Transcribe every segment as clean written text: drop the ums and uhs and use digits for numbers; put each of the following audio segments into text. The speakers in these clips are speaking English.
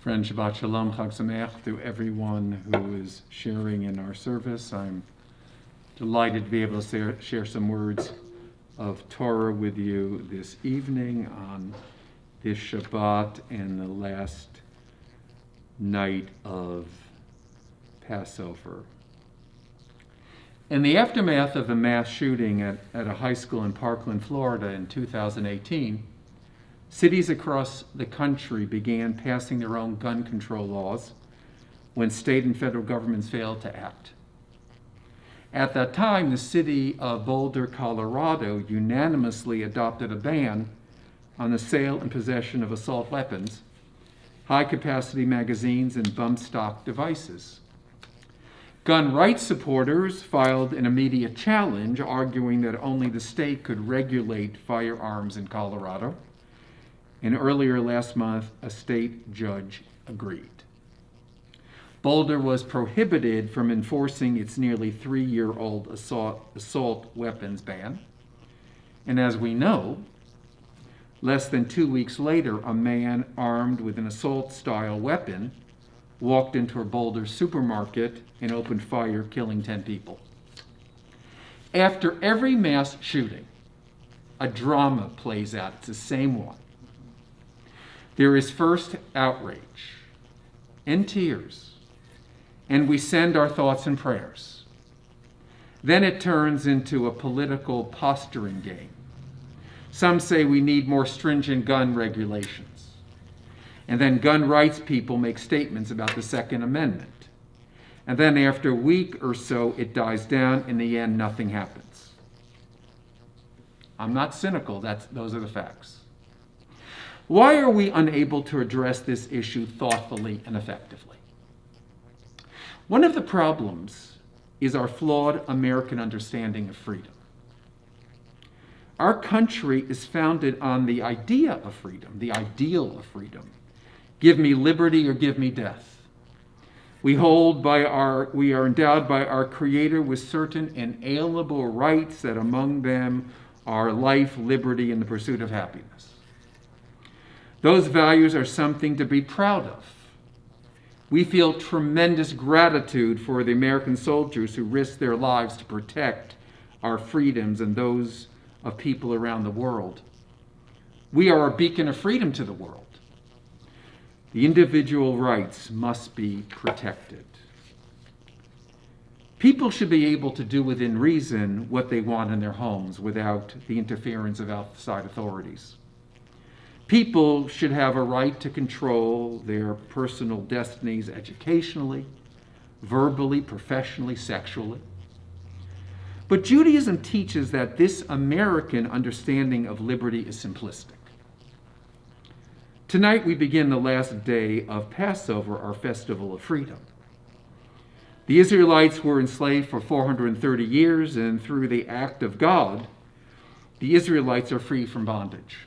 Friend, Shabbat Shalom, Chag Sameach to everyone who is sharing in our service. I'm delighted to be able to share some words of Torah with you this evening on this Shabbat and the last night of Passover. In the aftermath of a mass shooting at a high school in Parkland, Florida in 2018, cities across the country began passing their own gun control laws when state and federal governments failed to act. At that time, the city of Boulder, Colorado, unanimously adopted a ban on the sale and possession of assault weapons, high-capacity magazines, and bump stock devices. Gun rights supporters filed an immediate challenge, arguing that only the state could regulate firearms in Colorado. And earlier last month, a state judge agreed. Boulder was prohibited from enforcing its nearly 3-year-old assault weapons ban. And as we know, less than 2 weeks later, a man armed with an assault-style weapon walked into a Boulder supermarket and opened fire, killing 10 people. After every mass shooting, a drama plays out. It's the same one. There is first outrage and tears, and we send our thoughts and prayers. Then it turns into a political posturing game. Some say we need more stringent gun regulations. And then gun rights people make statements about the Second Amendment. And then after a week or so, it dies down. In the end, nothing happens. I'm not cynical. Those are the facts. Why are we unable to address this issue thoughtfully and effectively? One of the problems is our flawed American understanding of freedom. Our country is founded on the idea of freedom, the ideal of freedom. Give me liberty or give me death. We are endowed by our Creator with certain inalienable rights, that among them are life, liberty, and the pursuit of happiness. Those values are something to be proud of. We feel tremendous gratitude for the American soldiers who risked their lives to protect our freedoms and those of people around the world. We are a beacon of freedom to the world. The individual rights must be protected. People should be able to do within reason what they want in their homes without the interference of outside authorities. People should have a right to control their personal destinies educationally, verbally, professionally, sexually. But Judaism teaches that this American understanding of liberty is simplistic. Tonight we begin the last day of Passover, our festival of freedom. The Israelites were enslaved for 430 years, and through the act of God, the Israelites are free from bondage.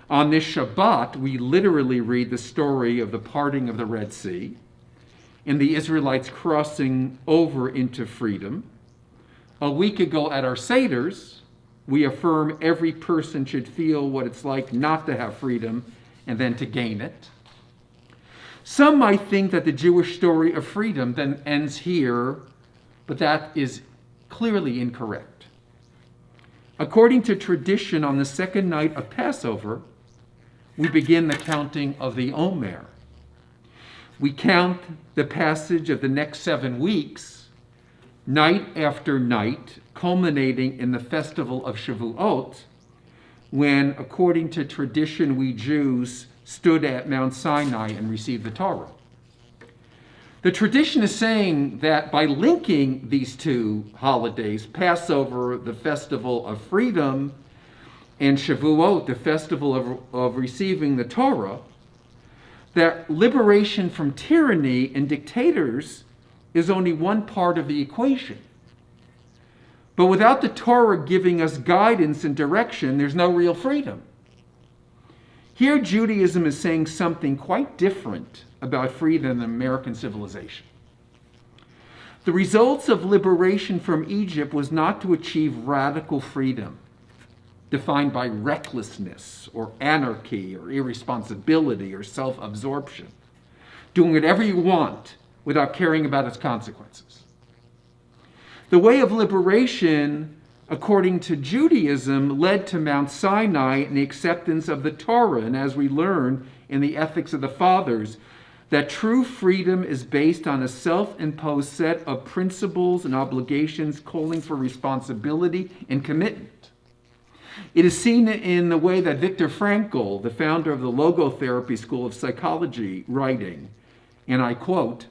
On this Shabbat, we literally read the story of the parting of the Red Sea and the Israelites crossing over into freedom. A week ago at our Seders, we affirm every person should feel what it's like not to have freedom and then to gain it. Some might think that the Jewish story of freedom then ends here, but that is clearly incorrect. According to tradition, on the second night of Passover, we begin the counting of the Omer. We count the passage of the next 7 weeks, night after night, culminating in the festival of Shavuot, when, according to tradition, we Jews stood at Mount Sinai and received the Torah. The tradition is saying that by linking these two holidays, Passover, the festival of freedom, and Shavuot, the festival of receiving the Torah, that liberation from tyranny and dictators is only one part of the equation. But without the Torah giving us guidance and direction, there's no real freedom. Here, Judaism is saying something quite different about freedom in American civilization. The results of liberation from Egypt was not to achieve radical freedom. defined by recklessness or anarchy or irresponsibility or self-absorption, doing whatever you want without caring about its consequences. The way of liberation, according to Judaism, led to Mount Sinai and the acceptance of the Torah, and as we learn in the Ethics of the Fathers, that true freedom is based on a self-imposed set of principles and obligations calling for responsibility and commitment. It is seen in the way that Viktor Frankl, the founder of the Logotherapy School of Psychology, writing, and I quote,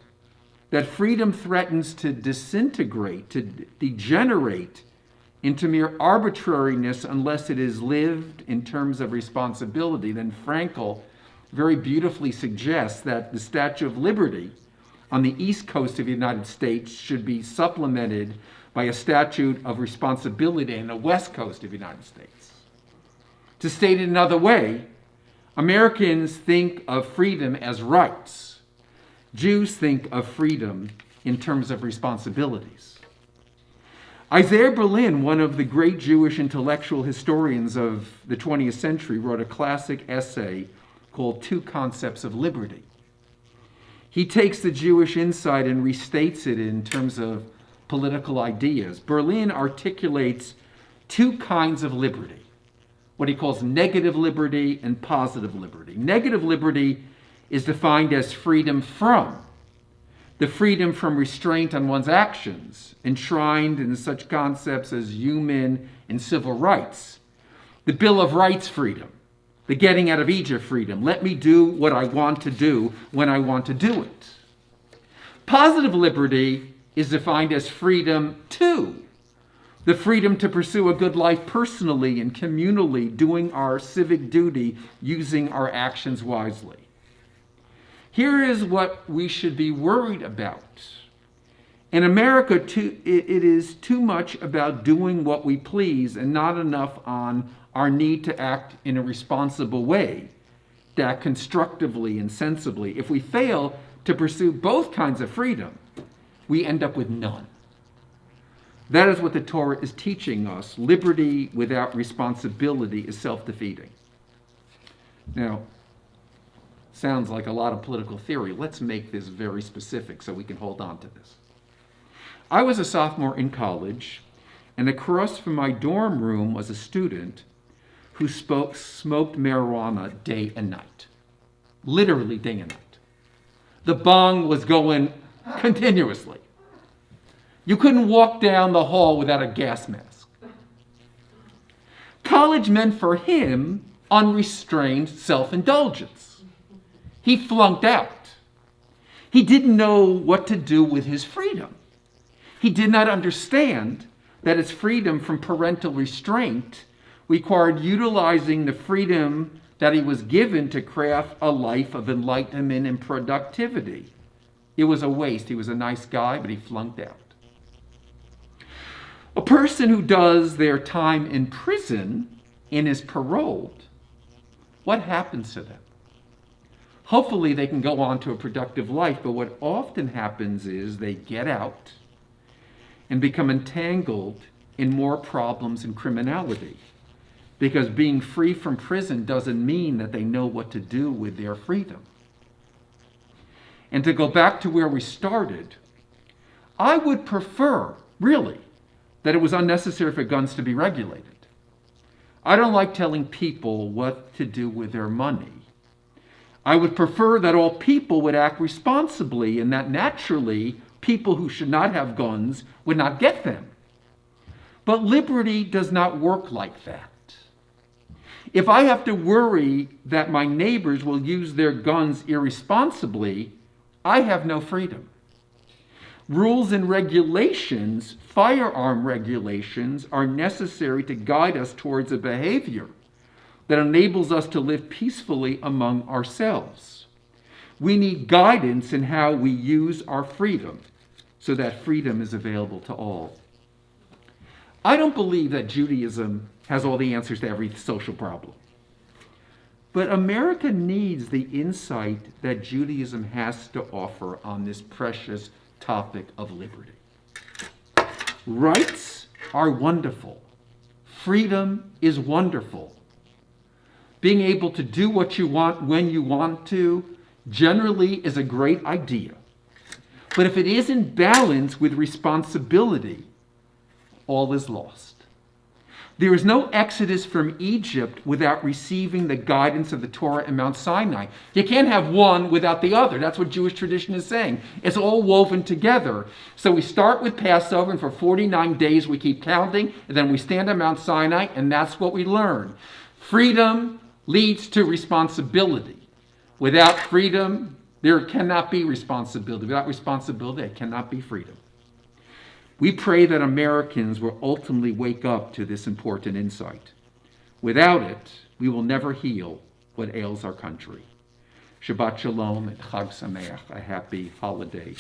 that freedom threatens to disintegrate, to degenerate into mere arbitrariness unless it is lived in terms of responsibility. Then Frankl very beautifully suggests that the Statue of Liberty on the East Coast of the United States should be supplemented by a statute of responsibility on the West Coast of the United States. To state it another way, Americans think of freedom as rights. Jews think of freedom in terms of responsibilities. Isaiah Berlin, one of the great Jewish intellectual historians of the 20th century, wrote a classic essay called Two Concepts of Liberty. He takes the Jewish insight and restates it in terms of political ideas. Berlin articulates two kinds of liberty, what he calls negative liberty and positive liberty. Negative liberty is defined as freedom from, the freedom from restraint on one's actions, enshrined in such concepts as human and civil rights. The Bill of Rights freedom, the getting out of Egypt freedom. Let me do what I want to do when I want to do it. Positive liberty is defined as freedom to, the freedom to pursue a good life personally and communally, doing our civic duty, using our actions wisely. Here is what we should be worried about. In America, it is too much about doing what we please and not enough on our need to act in a responsible way, to act constructively and sensibly. If we fail to pursue both kinds of freedom, we end up with none. That is what the Torah is teaching us. Liberty without responsibility is self-defeating. Now, sounds like a lot of political theory. Let's make this very specific so we can hold on to this. I was a sophomore in college, and across from my dorm room was a student who smoked marijuana day and night. Literally day and night. The bong was going continuously. You couldn't walk down the hall without a gas mask. College meant for him unrestrained self-indulgence. He flunked out. He didn't know what to do with his freedom. He did not understand that his freedom from parental restraint required utilizing the freedom that he was given to craft a life of enlightenment and productivity. It was a waste. He was a nice guy, but he flunked out. A person who does their time in prison and is paroled, what happens to them? Hopefully they can go on to a productive life, but what often happens is they get out and become entangled in more problems and criminality. Because being free from prison doesn't mean that they know what to do with their freedom. And to go back to where we started, I would prefer, really, that it was unnecessary for guns to be regulated. I don't like telling people what to do with their money. I would prefer that all people would act responsibly and that naturally people who should not have guns would not get them. But liberty does not work like that. If I have to worry that my neighbors will use their guns irresponsibly, I have no freedom. Rules and regulations, firearm regulations, are necessary to guide us towards a behavior that enables us to live peacefully among ourselves. We need guidance in how we use our freedom so that freedom is available to all. I don't believe that Judaism has all the answers to every social problem. But America needs the insight that Judaism has to offer on this precious topic of liberty. Rights are wonderful. freedom is wonderful. Being able to do what you want when you want to generally is a great idea. But if it isn't balanced with responsibility, all is lost. There is no exodus from Egypt without receiving the guidance of the Torah and Mount Sinai. You can't have one without the other. That's what Jewish tradition is saying. It's all woven together. So we start with Passover, and for 49 days we keep counting, and then we stand on Mount Sinai, and that's what we learn. Freedom leads to responsibility. Without freedom, there cannot be responsibility. Without responsibility, there cannot be freedom. We pray that Americans will ultimately wake up to this important insight. Without it, we will never heal what ails our country. Shabbat Shalom and Chag Sameach, a happy holiday.